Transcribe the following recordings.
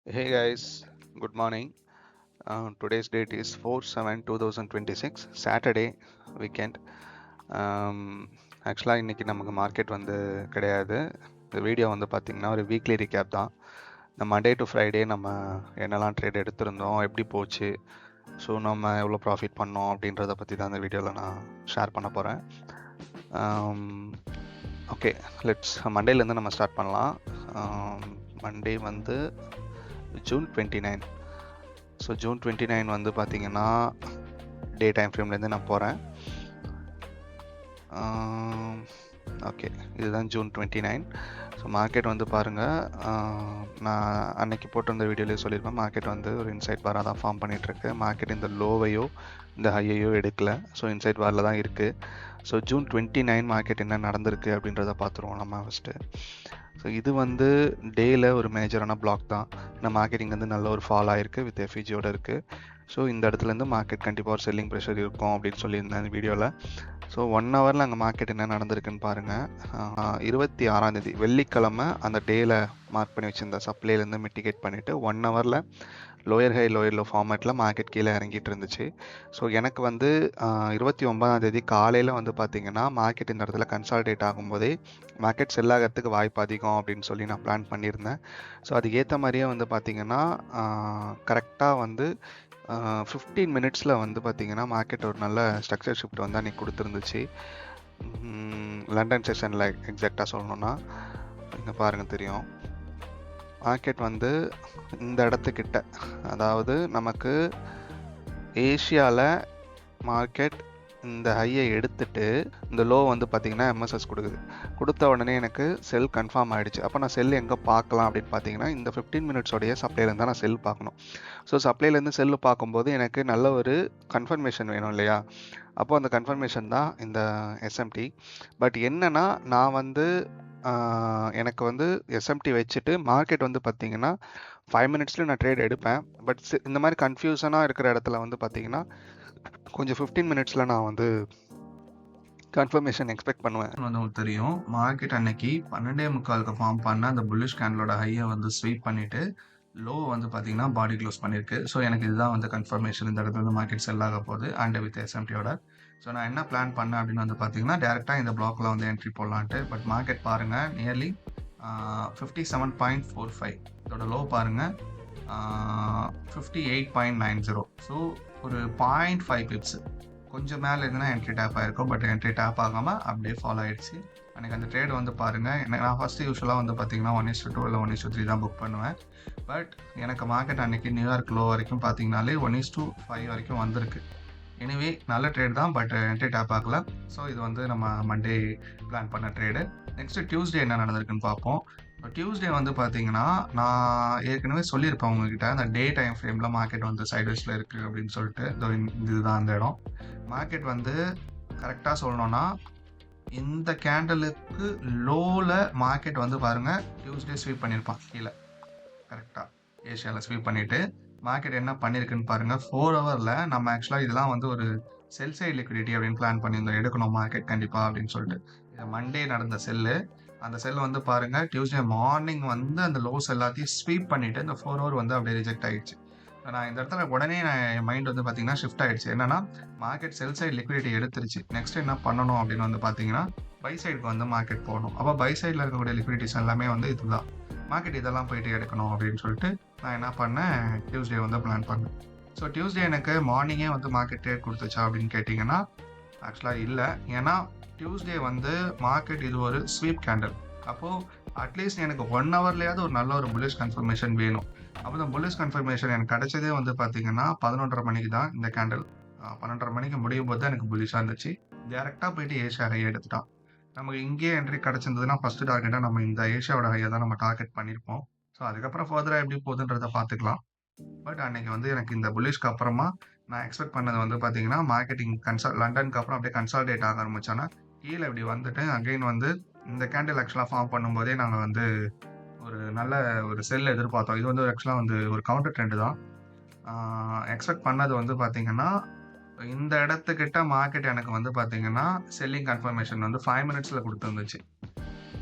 Hey guys, good morning. Today's date is 4/7/2026, Saturday weekend. ஆக்சுவலாக இன்றைக்கி நமக்கு மார்க்கெட் வந்து கிடையாது. இந்த வீடியோ வந்து பார்த்திங்கன்னா ஒரு வீக்லி ரீகேப் தான். இந்த மண்டே டு ஃப்ரைடே நம்ம என்னெல்லாம் ட்ரேட் எடுத்திருந்தோம், எப்படி போச்சு, ஸோ நம்ம எவ்வளோ ப்ராஃபிட் பண்ணோம் அப்படின்றத பற்றி தான் இந்த வீடியோவில் நான் ஷேர் பண்ண போகிறேன். ஓகே, லெட்ஸ் மண்டேலேருந்து நம்ம ஸ்டார்ட் பண்ணலாம். மண்டே வந்து ஜூன் 29. ஸோ ஜூன் 29 வந்து பார்த்தீங்கன்னா டே டைம் ஃப்ரேம்லேருந்து நான் போகிறேன். ஓகே, இதுதான் ஜூன் 29. ஸோ மார்க்கெட் வந்து பாருங்கள், நான் அன்னைக்கு போட்டிருந்த வீடியோலேயே சொல்லியிருப்பேன், மார்க்கெட் வந்து ஒரு இன்சைட் பாராக தான் ஃபார்ம் பண்ணிகிட்ருக்கு. மார்க்கெட் இந்த லோவையோ இந்த ஹையையோ எடுக்கலை, ஸோ இன்சைட் பாரில் தான் இருக்குது. ஸோ ஜூன் 29 மார்க்கெட் என்ன நடந்திருக்கு அப்படின்றத பார்த்துருவோம் நம்ம ஃபஸ்ட்டு. ஸோ இது வந்து டேயில் ஒரு மேஜரான பிளாக் தான். ஏன்னா மார்க்கெட்டிங் வந்து நல்ல ஒரு ஃபால் ஆகிருக்கு, வித் எஃபிஜியோடு இருக்குது. ஸோ இந்த இடத்துலேருந்து மார்க்கெட் கண்டிப்பாக ஒரு செல்லிங் ப்ரெஷர் இருக்கும் அப்படின்னு சொல்லியிருந்தேன் இந்த வீடியோவில். ஸோ 1 ஹவரில் அங்கே மார்க்கெட் என்ன நடந்திருக்குன்னு பாருங்கள். 26ஆம் தேதி வெள்ளிக்கிழமை அந்த டேயில் மார்க் பண்ணி வச்சுருந்த சப்ளைலேருந்து மிட்டிகேட் பண்ணிவிட்டு 1 ஹவரில் லோயர் ஹை லோயர் லோ ஃபார்மேட்டில் மார்க்கெட் கீழே இறங்கிட்டு இருந்துச்சு. ஸோ எனக்கு வந்து 29ஆம் தேதி காலையில் வந்து பார்த்திங்கன்னா மார்க்கெட் இந்த இடத்துல கன்சால்டேட் ஆகும்போதே மார்க்கெட் செல் ஆகிறதுக்கு வாய்ப்பு அதிகம் அப்படின்னு சொல்லி நான் பிளான் பண்ணியிருந்தேன். ஸோ அதுக்கு ஏற்ற மாதிரியே வந்து பார்த்திங்கன்னா கரெக்டாக வந்து 15 மினிட்ஸில் வந்து பார்த்திங்கன்னா மார்க்கெட் ஒரு நல்ல ஸ்ட்ரக்சர் ஷிஃப்ட் வந்து அன்றைக்கி கொடுத்துருந்துச்சு. லண்டன் செஷனில் எக்ஸாக்டாக சொல்லணுன்னா இங்கே பாருங்கள் தெரியும், மார்க்கெட் வந்து இந்த இடத்துக்கிட்ட, அதாவது நமக்கு ஏஷியாவில் மார்க்கெட் இந்த ஹையை எடுத்துட்டு இந்த லோ வந்து பார்த்திங்கன்னா எம்எஸ்எஸ் கொடுத்த உடனே எனக்கு செல் கன்ஃபார்ம் ஆகிடுச்சு. அப்போ நான் செல் எங்கே பார்க்கலாம் அப்படின்னு பார்த்தீங்கன்னா இந்த 15 மினிட்ஸோடைய சப்ளைலேருந்து தான் நான் செல் பார்க்கணும். ஸோ சப்ளைலேருந்து செல்லு பார்க்கும்போது எனக்கு நல்ல ஒரு கன்ஃபர்மேஷன் வேணும் இல்லையா? அப்போது அந்த கன்ஃபர்மேஷன் தான் இந்த எஸ்எம்டி. பட் என்னென்னா நான் வந்து எனக்கு வந்து எஸ்எம்டி வச்சுட்டு மார்க்கெட் வந்து பார்த்திங்கன்னா 5 மினிட்ஸில் நான் ட்ரேட் எடுப்பேன். பட் இந்த மாதிரி கன்ஃபியூஷனாக இருக்கிற இடத்துல வந்து பார்த்திங்கன்னா கொஞ்சம் 15 மினிட்ஸில் நான் வந்து கன்ஃபர்மேஷன் எக்ஸ்பெக்ட் பண்ணுவேன். வந்து உங்களுக்கு தெரியும், மார்க்கெட் அன்னைக்கு 12:45 ஃபார்ம் பண்ண அந்த புல்லிஷ் கேண்டலோட ஹையை வந்து ஸ்வீப் பண்ணிட்டு லோ வந்து பார்த்தீங்கன்னா பாடி க்ளோஸ் பண்ணியிருக்கு. ஸோ எனக்கு இதுதான் வந்து கன்ஃபர்மேஷன், இந்த இடத்துல வந்து மார்க்கெட் செல் ஆக போகுது அண்ட் வித் எஸ்எம்டியோட. ஸோ நான் என்ன பிளான் பண்ணேன் அப்படின்னு வந்து பார்த்தீங்கன்னா டேரெக்டாக இந்த பிளாக்ல வந்து என்ட்ரி போடலான்ட்டு. பட் மார்க்கெட் பாருங்கள் நியர்லி 57.45, இதோட லோ பாருங்கள் 58.90. ஸோ ஒரு 0.5 பிப்ஸ் கொஞ்சம் மேலே இருந்துன்னா என்ட்ரி டேப் ஆகிருக்கும். பட் என்ட்ரி டேப் ஆகாமல் அப்படியே ஃபாலோ ஆகிடுச்சு. எனக்கு அந்த ட்ரேட் வந்து பாருங்கள், எனக்கு நான் ஃபஸ்ட்டு யூஸ்வலாக வந்து பார்த்தீங்கன்னா 1:2 இல்லை 1:3 தான் புக் பண்ணுவேன். பட் எனக்கு மார்க்கெட் அன்றைக்கி நியூயார்க் லோ வரைக்கும் பார்த்தீங்கனாலே 1:5 வரைக்கும் வந்திருக்கு. எனிவே நல்ல ட்ரேட் தான், பட் என்ட்ரி டேப் ஆகல. ஸோ இது வந்து நம்ம மண்டே பிளான் பண்ண ட்ரேடு. நெக்ஸ்ட்டு டியூஸ்டே என்ன நடந்திருக்குன்னு பார்ப்போம். டியூஸ்டே வந்து பார்த்தீங்கன்னா நான் ஏற்கனவே சொல்லியிருப்பேன் உங்ககிட்ட, அந்த டே டைம் ஃப்ரேமில் மார்க்கெட் வந்து சைட்வேஸில் இருக்குது அப்படின்னு சொல்லிட்டு. இதுதான் அந்த இடம். மார்க்கெட் வந்து கரெக்டாக சொல்லணும்னா இந்த கேண்டலுக்கு லோவில் மார்க்கெட் வந்து பாருங்கள் டியூஸ்டே ஸ்வீப் பண்ணியிருப்பான் கீழே. கரெக்டாக ஏஷியாவில் ஸ்வீப் பண்ணிவிட்டு மார்க்கெட் என்ன பண்ணியிருக்குன்னு பாருங்கள். 4 ஹவரில் நம்ம ஆக்சுவலாக இதெல்லாம் வந்து ஒரு செல் சைட் லிக்விடிட்டி அப்படின்னு பிளான் பண்ணியிருந்தோம், எடுக்கணும் மார்க்கெட் கண்டிப்பாக அப்படின்னு சொல்லிட்டு. இது மண்டே நடந்த செல்லு. அந்த செல் வந்து பாருங்கள் டியூஸ்டே மார்னிங் வந்து அந்த லோஸ் எல்லாத்தையும் ஸ்வீப் பண்ணிவிட்டு இந்த 4 ஹவர் வந்து அப்படியே ரிஜெக்ட் ஆகிடுச்சு. நான் இந்த இடத்துல உடனே என் மைண்ட் வந்து பார்த்தீங்கன்னா ஷிஃப்ட் ஆகிடுச்சு. என்னன்னா மார்க்கெட் செல் சைடு லிக்விடிட்டி எடுத்துருச்சு. நெக்ஸ்ட் என்ன பண்ணணும் அப்படின்னு வந்து பார்த்தீங்கன்னா பை சைடுக்கு வந்து மார்க்கெட் போகணும். அப்போ பை சைடில் இருக்கக்கூடிய லிக்விடிட்டிஸ் எல்லாமே வந்து இதுதான், மார்க்கெட் இதெல்லாம் போயிட்டு எடுக்கணும் அப்படின்னு சொல்லிட்டு நான் என்ன பண்ணேன், டியூஸ்டே வந்து பிளான் பண்ணேன். ஸோ டியூஸ்டே எனக்கு மார்னிங்கே வந்து மார்க்கெட் ட்ரேட் கொடுத்துச்சா அப்படின்னு கேட்டிங்கன்னா ஆக்சுவலாக இல்லை. ஏன்னா டியூஸ்டே வந்து மார்க்கெட் இது ஒரு ஸ்வீப் கேண்டல். அப்போது அட்லீஸ்ட் எனக்கு 1 ஹவர்லேயாவது ஒரு நல்ல ஒரு புல்லிஷ் கன்ஃபர்மேஷன் வேணும். அப்போ இந்த புல்லிஷ் கன்ஃபர்மேஷன் எனக்கு கிடைச்சதே வந்து பார்த்தீங்கன்னா 11:30 மணிக்கு தான். இந்த கேண்டல் 12:30 மணிக்கு முடியும் போது தான் எனக்கு புல்லிஷாக இருந்துச்சு. டேரெக்டாக போயிட்டு ஏஷியா ஹையை எடுத்துட்டான். நமக்கு இங்கேயே என்ட்ரி கிடச்சிருந்ததுன்னா ஃபஸ்ட்டு டார்கெட்டாக நம்ம இந்த ஏஷியாவோட ஹையை தான் நம்ம டார்கெட் பண்ணியிருப்போம். ஸோ அதுக்கப்புறம் ஃபர்தராக எப்படி போகுதுன்றதை பார்த்துக்கலாம். பட் அன்றைக்கி வந்து எனக்கு இந்த புல்லிஷ்க்கு அப்புறமா நான் எக்ஸ்பெக்ட் பண்ணது வந்து பார்த்தீங்கன்னா மார்க்கெட்டிங் லண்டனுக்கு அப்புறம் அப்படியே கன்சால்டேட் ஆக ஆரம்பிச்சோன்னா கீழே இப்படி வந்துட்டு அகைன் வந்து இந்த கேண்டில் ஆக்சுவலாக ஃபார்ம் பண்ணும்போதே நாங்கள் வந்து ஒரு நல்ல ஒரு செல் எதிர்பார்த்தோம். இது வந்து ஆக்சுவலாக வந்து ஒரு கவுண்டர் ட்ரெண்டு தான். எக்ஸ்பெக்ட் பண்ணது வந்து பார்த்தீங்கன்னா இந்த இடத்துக்கிட்ட மார்க்கெட் எனக்கு வந்து பார்த்தீங்கன்னா செல்லிங் கன்ஃபர்மேஷன் வந்து 5 மினிட்ஸில் கொடுத்துருந்துச்சு.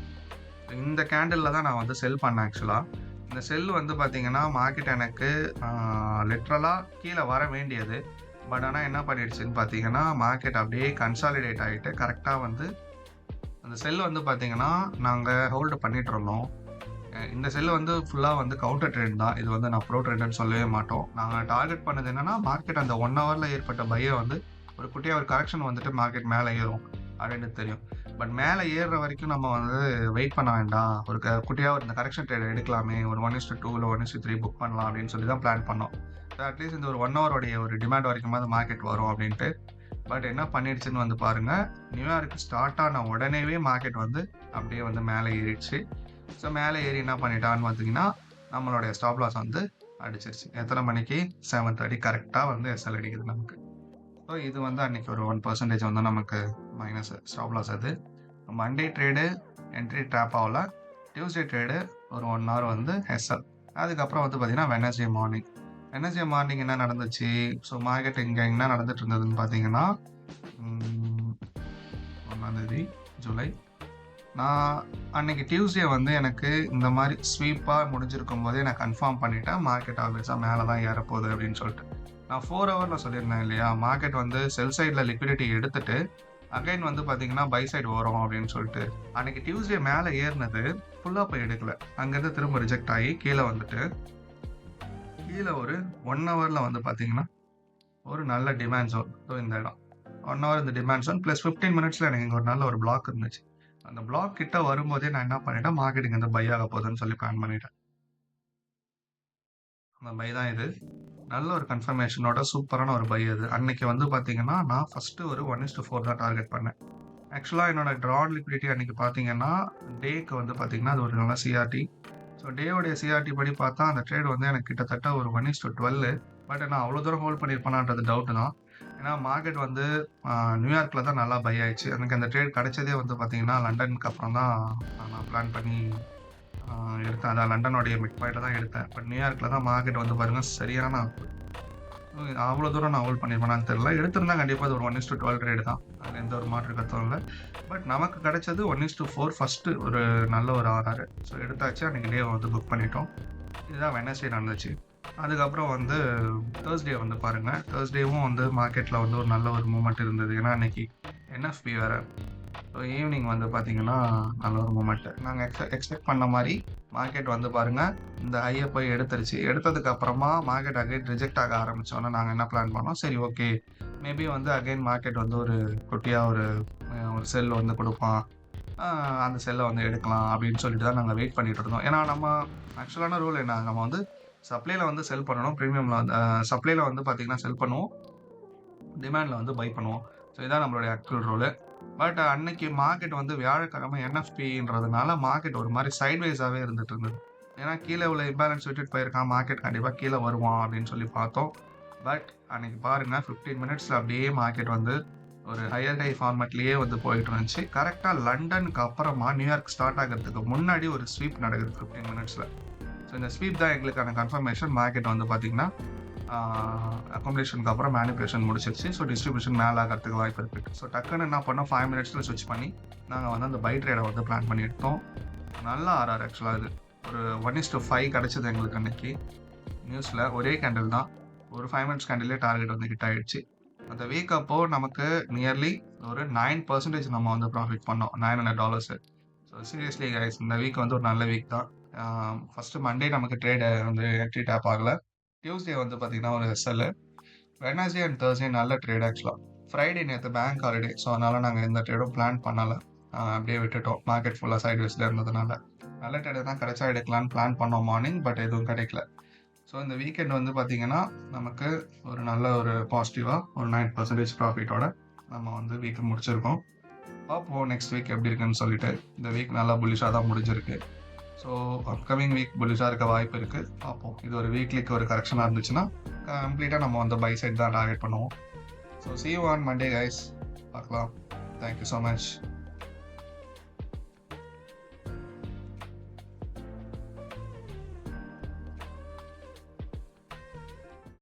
இந்த கேண்டிலில் தான் நான் வந்து செல் பண்ணேன் ஆக்சுவலாக. இந்த செல் வந்து பார்த்தீங்கன்னா மார்க்கெட் எனக்கு லிட்ரலாக கீழே வர வேண்டியது. பட் ஆனால் என்ன பண்ணிடுச்சுன்னு பார்த்தீங்கன்னா மார்க்கெட் அப்படியே கன்சாலிடேட் ஆகிட்டு கரெக்டாக வந்து அந்த செல் வந்து பார்த்தீங்கன்னா நாங்கள் ஹோல்டு பண்ணிட்டு இருந்தோம். இந்த செல் வந்து ஃபுல்லாக வந்து கவுண்டர் ட்ரெண்ட் தான். இது வந்து நான் ப்ரோ ட்ரெண்ட்னு சொல்லவே மாட்டோம். நாங்கள் டார்கெட் பண்ணது என்னன்னா மார்க்கெட் அந்த 1 ஹவரில் ஏற்பட்ட பையை வந்து ஒரு குட்டியாக ஒரு கரெக்ஷன் வந்துட்டு மார்க்கெட் மேலே ஏறும் அப்படின்னு தெரியும். பட் மேலே ஏறுற வரைக்கும் நம்ம வந்து வெயிட் பண்ண வேண்டாம். ஒரு குட்டியாக ஒரு இந்த கரெக்ஷன் ட்ரேட் எடுக்கலாமே, ஒரு 1:2 இல்லை 1:3 புக் பண்ணலாம் அப்படின்னு சொல்லி தான் பிளான் பண்ணோம். அட்லீஸ்ட் இந்த ஒரு 1 ஹவருடைய ஒரு டிமாண்ட் வரைக்கும் அது மார்க்கெட் வரும் அப்படின்ட்டு. பட் என்ன பண்ணிடுச்சுன்னு வந்து பாருங்க, நியூயார்க் ஸ்டார்ட் ஆன உடனேவே மார்க்கெட் வந்து அப்படியே வந்து மேலே ஏறிடுச்சு. ஸோ மேலே ஏறி என்ன பண்ணிட்டான்னு பார்த்தீங்கன்னா நம்மளுடைய ஸ்டாப் லாஸ் வந்து அடிச்சிருச்சு. எத்தனை மணிக்கு? 7:30 கரெக்டாக வந்து எஸ்எல் அடிக்குது நமக்கு. ஸோ இது வந்து அன்னைக்கு ஒரு 1% வந்து நமக்கு மைனஸ் ஸ்டாப் லாஸ். அது மண்டே ட்ரேடு என்ட்ரி ட்ராப் ஆகல. டியூஸ்டே ட்ரேடு ஒரு 1 ஹவர் வந்து எஸ்எல். அதுக்கப்புறம் வந்து பார்த்தீங்கன்னா வெனஸ்டே மார்னிங் என்ன நடந்துச்சு? ஸோ மார்க்கெட் இங்கே என்ன நடந்துட்டு இருந்ததுன்னு பார்த்தீங்கன்னா 1 ஜூலை நான் அன்னைக்கு டியூஸ்டே வந்து எனக்கு இந்த மாதிரி ஸ்வீப்பாக முடிஞ்சிருக்கும் போதே நான் கன்ஃபார்ம் பண்ணிட்டேன் மார்க்கெட் ஆப்வியஸாக மேலே தான் ஏறப்போகுது அப்படின்னு சொல்லிட்டு. நான் 4 ஹவரில் சொல்லியிருந்தேன் இல்லையா, மார்க்கெட் வந்து செல் சைடில் லிக்விடிட்டி எடுத்துட்டு அகைன் வந்து பார்த்தீங்கன்னா பை சைடு வரும் அப்படின்னு சொல்லிட்டு. அன்னைக்கு டியூஸ்டே மேலே ஏறினது ஃபுல்லாக போய் எடுக்கல. அங்கேருந்து திரும்ப ரிஜெக்ட் ஆகி கீழே வந்துட்டு கீழே ஒரு 1 ஹவரில் வந்து பார்த்தீங்கன்னா ஒரு நல்ல டிமாண்ட் ஜோன். ஸோ இந்த இடம் 1 ஹவர் இந்த டிமாண்ட் ஜோன் ப்ளஸ் 15 மினிட்ஸில் எனக்கு இங்கே ஒரு நல்ல ஒரு பிளாக் இருந்துச்சு. அந்த பிளாக் கிட்ட வரும்போதே நான் என்ன பண்ணிட்டேன், மார்க்கெட்டிங் வந்து பை ஆக போகுதுன்னு சொல்லி பிளான் பண்ணிட்டேன். அந்த பை தான் இது. நல்ல ஒரு கன்ஃபர்மேஷனோட சூப்பரான ஒரு பை அது. அன்னைக்கு வந்து பார்த்தீங்கன்னா நான் ஃபஸ்ட்டு ஒரு 1:4 தான் டார்கெட் பண்ணேன். ஆக்சுவலாக என்னோட ட்ரான் லிக்விடிட்டி அன்னைக்கு பார்த்தீங்கன்னா டேக்கு வந்து பார்த்தீங்கன்னா அது ஒரு நல்ல சிஆர்டி. ஸோ டேயோடைய சிஆர்டி படி பார்த்தா அந்த ட்ரேட் வந்து எனக்கு கிட்டத்தட்ட ஒரு 1:12. பட் நான் அவ்வளோ தூரம் ஹோல்ட் பண்ணியிருப்பேனான்றது டவுட்டு தான். ஏன்னா மார்க்கெட் வந்து நியூயார்க்கில் தான் நல்லா பை ஆயிடுச்சு. எனக்கு அந்த ட்ரேட் கிடைச்சதே வந்து பார்த்தீங்கன்னா லண்டனுக்கு அப்புறம் தான் நான் பிளான் பண்ணி எடுத்தேன். அதான் லண்டனுடைய மிட் பாயிண்டில் தான் எடுத்தேன். பட் நியூயார்க்கில் தான் மார்க்கெட் வந்து பாருங்கள் சரியான அவ்வளோ தூரம் நான் ஹோல்ட் பண்ணியிருப்பேனான்னு தெரியல. எடுத்திருந்தா கண்டிப்பாக அது ஒரு 1:12 ட்ரேடு தான். அதில் எந்த ஒரு மாற்று கருத்தும் இல்லை. பட் நமக்கு கிடைச்சது 1:4 ஃபஸ்ட்டு ஒரு நல்ல ஒரு ஆர்ஆர். ஸோ எடுத்தாச்சு. அன்றைக்கி டே வந்து புக் பண்ணிட்டோம். இதுதான் வெனஸ்டே நடந்துச்சு. அதுக்கப்புறம் வந்து தேர்ஸ்டே வந்து பாருங்கள், தேர்ஸ்டேவும் வந்து மார்க்கெட்டில் வந்து ஒரு நல்ல ஒரு மூமெண்ட் இருந்தது. ஏன்னா அன்றைக்கி என்எஃப்பி வேறு. ஸோ ஈவினிங் வந்து பார்த்திங்கன்னா நல்ல ஒரு மூமெண்ட்டு. நாங்கள் எக்ஸ்பெக்ட் பண்ண மாதிரி மார்க்கெட் வந்து பாருங்கள் இந்த ஹையை போய் எடுத்துருச்சு. எடுத்ததுக்கப்புறமா மார்க்கெட் அகைன் ரிஜெக்ட் ஆக ஆரம்பித்தோன்னா நாங்கள் என்ன பிளான் பண்ணோம், சரி ஓகே மேபி வந்து அகைன் மார்க்கெட் வந்து ஒரு குட்டியாக ஒரு செல் வந்து கொடுப்பான், அந்த செல்லை வந்து எடுக்கலாம் அப்படின்னு சொல்லிட்டு தான் நாங்கள் வெயிட் பண்ணிகிட்டு இருந்தோம். ஏன்னா நம்ம ஆக்சுவலான ரூல் என்ன, நம்ம வந்து சப்ளையில் வந்து செல் பண்ணணும், ப்ரீமியமில் வந்து சப்ளையில் வந்து பார்த்திங்கன்னா செல் பண்ணுவோம், டிமாண்டில் வந்து பை பண்ணுவோம். ஸோ இதான் நம்மளுடைய ஆக்சுவல் ரூலு. பட் அன்னைக்கு மார்க்கெட் வந்து வியாழக்கிழமை என்எஃப்பின்றதுனால மார்க்கெட் ஒரு மாதிரி சைட்வைஸாகவே இருந்துட்டு இருந்தது. ஏன்னா கீழே உள்ள இம்பேலன்ஸ் விட்டுட்டு போயிருக்கான், மார்க்கெட் கண்டிப்பாக கீழே வருவான் அப்படின்னு சொல்லி பார்த்தோம். பட் அன்னைக்கு பாருங்கள் 15 மினிட்ஸில் அப்படியே மார்க்கெட் வந்து ஒரு ஹையர் ஹை ஃபார்மேட்லேயே வந்து போயிட்டு இருந்துச்சு. கரெக்டாக லண்டனுக்கு அப்புறமா நியூயார்க் ஸ்டார்ட் ஆகிறதுக்கு முன்னாடி ஒரு ஸ்வீப் நடக்குது 15 மினிட்ஸில். ஸோ இந்த ஸ்வீப் தான் எங்களுக்கான கன்ஃபர்மேஷன். மார்க்கெட் வந்து பார்த்திங்கன்னா அக்காமடேஷனுக்கு அப்புறம் மேனிபுலேஷன் முடிச்சிருச்சு. ஸோ டிஸ்ட்ரிபியூஷன் மேலே ஆகிறதுக்கு வாய்ப்பு இருக்குது. ஸோ டக்குன்னு என்ன பண்ணோம், 5 மினிட்ஸில் ஸ்விட்ச் பண்ணி நாங்கள் வந்து அந்த பை ட்ரேடை வந்து பிளான் பண்ணி எடுத்தோம். நல்ல ஆர்ஆர் ஆக்சுவலாக இது ஒரு 1:5 கிடச்சிது எங்களுக்கு அன்றைக்கி. நியூஸில் ஒரே கேண்டில் தான், ஒரு 5 மினிட்ஸ் கேண்டிலே டார்கெட் வந்து ஹிட் ஆகிடுச்சு. அந்த வீக் அப்போது நமக்கு நியர்லி ஒரு 9% நம்ம வந்து ப்ராஃபிட் பண்ணோம், $900. ஸோ சீரியஸ்லி கைஸ் இந்த வீக் வந்து ஒரு நல்ல வீக் தான். ஃபஸ்ட்டு மண்டே நமக்கு ட்ரேடு வந்து என்ட்ரி டேப் ஆகலை. டியூஸ்டே வந்து பார்த்திங்கன்னா ஒரு எஸ்எல். வெட்னஸ்டே அண்ட் தேர்ஸ்டே நல்ல ட்ரேட் ஆக்சுவலாக. ஃப்ரைடே நேற்று பேங்க் ஹாலிடே. ஸோ அதனால் நாங்கள் எந்த ட்ரேடும் பிளான் பண்ணலை, அப்படியே விட்டுட்டோம். மார்க்கெட் ஃபுல்லாக சைட்வேஸில் இருந்ததுனால நல்ல ட்ரேடு தான் கிடைச்சா எடுக்கலான்னு பிளான் பண்ணோம் மார்னிங். பட் எதுவும் கிடைக்கல. ஸோ இந்த வீக்கெண்ட் வந்து பார்த்திங்கன்னா நமக்கு ஒரு நல்ல ஒரு பாசிட்டிவாக ஒரு 9% ப்ராஃபிட்டோட நம்ம வந்து வீக் முடிச்சிருக்கோம். பார்ப்போம் நெக்ஸ்ட் வீக் எப்படி இருக்குன்னு சொல்லிட்டு. இந்த வீக் நல்லா புல்லிஷாக தான் முடிஞ்சிருக்கு. ஸோ அப்கமிங் வீக் புல்லிஷாக இருக்க வாய்ப்பு இருக்குது. பார்ப்போம். இது ஒரு வீக்லிக்கு ஒரு கரெக்ஷனாக இருந்துச்சுன்னா கம்ப்ளீட்டாக நம்ம வந்து பை சைட் தான் டார்கெட் பண்ணுவோம். So see you on Monday guys. பார்க்கலாம். Thank you so much.